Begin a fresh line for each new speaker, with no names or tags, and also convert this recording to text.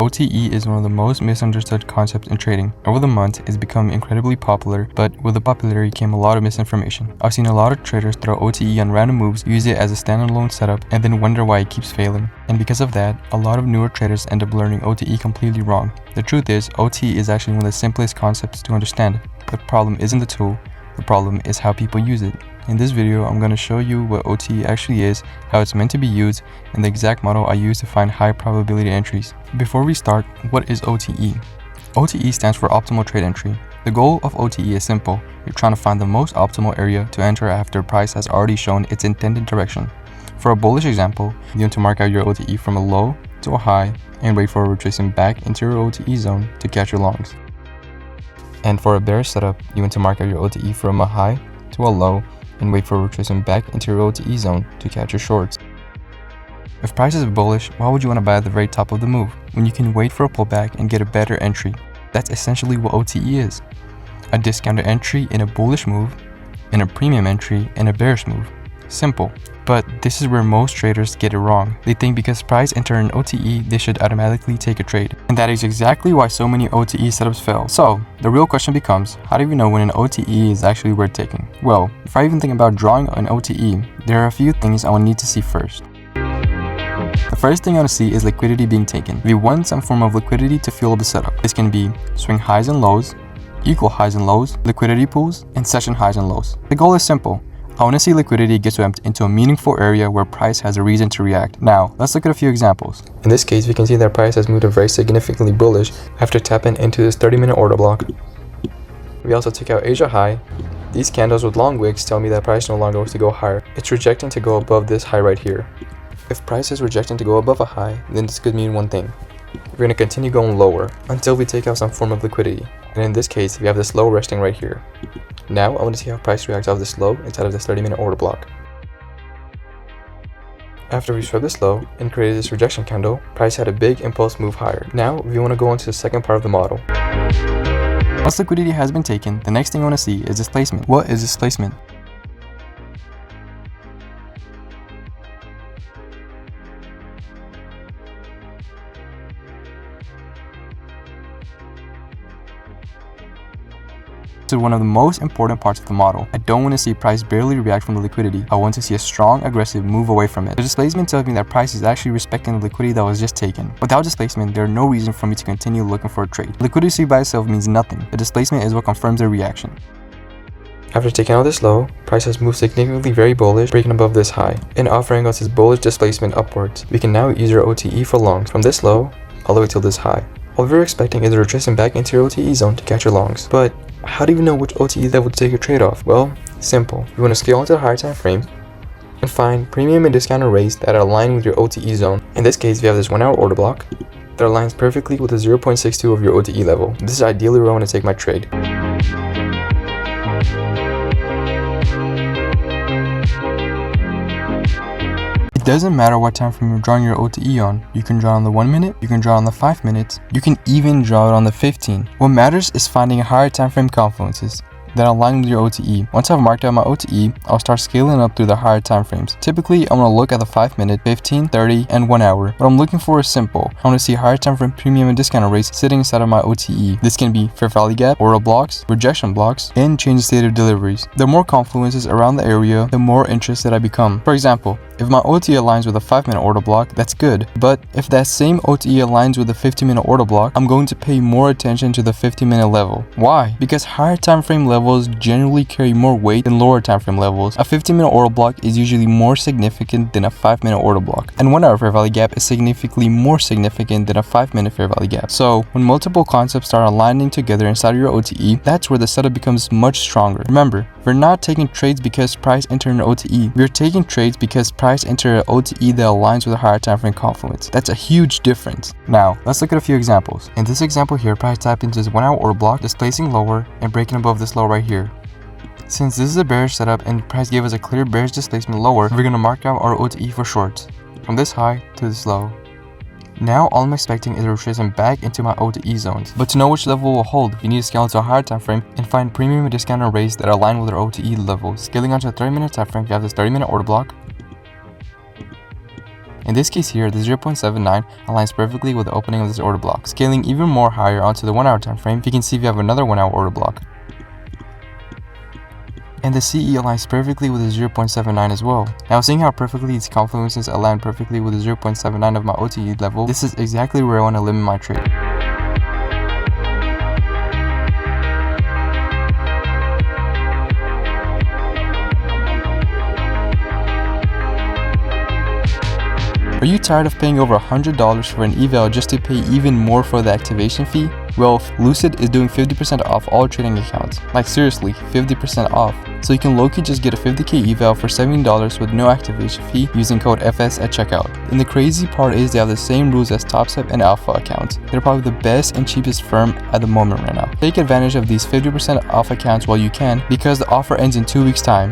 OTE is one of the most misunderstood concepts in trading. Over the months, it's become incredibly popular, but with the popularity came a lot of misinformation. I've seen a lot of traders throw OTE on random moves, use it as a standalone setup, and then wonder why it keeps failing. And because of that, a lot of newer traders end up learning OTE completely wrong. The truth is, OTE is actually one of the simplest concepts to understand. The problem isn't the tool, the problem is how people use it. In this video, I'm going to show you what OTE actually is, how it's meant to be used, and the exact model I use to find high probability entries. Before we start, what is OTE? OTE stands for Optimal Trade Entry. The goal of OTE is simple. You're trying to find the most optimal area to enter after price has already shown its intended direction. For a bullish example, you want to mark out your OTE from a low to a high and wait for a retracement back into your OTE zone to catch your longs. And for a bearish setup, you want to mark out your OTE from a high to a low and wait for a retracement back into your OTE zone to catch your shorts. If price is bullish, why would you want to buy at the very top of the move when you can wait for a pullback and get a better entry? That's essentially what OTE is. A discounted entry in a bullish move, and a premium entry in a bearish move. Simple. But this is where most traders get it wrong. They think because price entered an OTE, they should automatically take a trade. And that is exactly why so many OTE setups fail. So, the real question becomes, how do we know when an OTE is actually worth taking? Well, if I even think about drawing an OTE, there are a few things I will need to see first. The first thing I want to see is liquidity being taken. We want some form of liquidity to fuel the setup. This can be swing highs and lows, equal highs and lows, liquidity pools, and session highs and lows. The goal is simple. I want to see liquidity get swept into a meaningful area where price has a reason to react. Now, let's look at a few examples. In this case, we can see that price has moved very significantly bullish after tapping into this 30-minute order block. We also took out Asia high. These candles with long wicks tell me that price no longer wants to go higher. It's rejecting to go above this high right here. If price is rejecting to go above a high, then this could mean one thing. We're going to continue going lower until we take out some form of liquidity. And in this case, we have this low resting right here. Now, I want to see how price reacts off this low inside of this 30-minute order block. After we swept this low and created this rejection candle, price had a big impulse move higher. Now, we want to go into the second part of the model. Once liquidity has been taken, the next thing I want to see is displacement. What is displacement? This is one of the most important parts of the model. I don't want to see price barely react from the liquidity. I want to see a strong, aggressive move away from it. The displacement tells me that price is actually respecting the liquidity that was just taken. Without displacement, there is no reason for me to continue looking for a trade. Liquidity sweep by itself means nothing. The displacement is what confirms the reaction. After taking out this low, price has moved significantly very bullish, breaking above this high, and offering us this bullish displacement upwards. We can now use our OTE for longs from this low all the way till this high. All we're expecting is a retracement back into your OTE zone to catch your longs. But how do you know which OTE level to take a trade off? Well, simple. You want to scale into the higher time frame and find premium and discounted rates that align with your OTE zone. In this case, we have this 1 hour order block that aligns perfectly with the 0.62 of your OTE level. This is ideally where I want to take my trade. It doesn't matter what time frame you're drawing your OTE on. You can draw on the 1 minute, you can draw on the 5 minutes, you can even draw it on the 15. What matters is finding higher time frame confluences that align with your OTE. Once I've marked out my OTE, I'll start scaling up through the higher time frames. Typically, I'm going to look at the 5 minute, 15, 30, and 1 hour. What I'm looking for is simple. I want to see higher time frame premium and discounted rates sitting inside of my OTE. This can be fair value gap, order blocks, rejection blocks, and change state of deliveries. The more confluences around the area, the more interested I become. For example, if my OTE aligns with a 5-minute order block, that's good. But if that same OTE aligns with a 15-minute order block, I'm going to pay more attention to the 15-minute level. Why? Because higher time frame levels generally carry more weight than lower time frame levels. A 15-minute order block is usually more significant than a 5-minute order block. And 1 hour fair value gap is significantly more significant than a 5-minute fair value gap. So when multiple concepts start aligning together inside of your OTE, that's where the setup becomes much stronger. Remember, we're not taking trades because price entered an OTE. We're taking trades because price entered an OTE that aligns with a higher time frame confluence. That's a huge difference. Now, let's look at a few examples. In this example here, price tapped into this 1 hour order block, displacing lower and breaking above this low right here. Since this is a bearish setup and price gave us a clear bearish displacement lower, we're going to mark out our OTE for shorts from this high to this low. Now all I'm expecting is a retracement back into my OTE zones. But to know which level will hold, you need to scale into a higher time frame and find premium and discounted rates that align with our OTE level. Scaling onto a 30-minute time frame, you have this 30-minute order block. In this case here, the 0.79 aligns perfectly with the opening of this order block. Scaling even more higher onto the 1 hour time frame, you can see we have another 1 hour order block. And the CE aligns perfectly with the 0.79 as well. Now, seeing how perfectly these confluences align perfectly with the 0.79 of my OTE level, this is exactly where I want to limit my trade. Are you tired of paying over $100 for an eval just to pay even more for the activation fee? Well, Lucid is doing 50% off all trading accounts. Like seriously, 50% off. So you can low-key just get a 50k eval for $70 with no activation fee using code FS at checkout. And the crazy part is they have the same rules as TopStep and Alpha accounts. They're probably the best and cheapest firm at the moment right now. Take advantage of these 50% off accounts while you can, because the offer ends in 2 weeks time.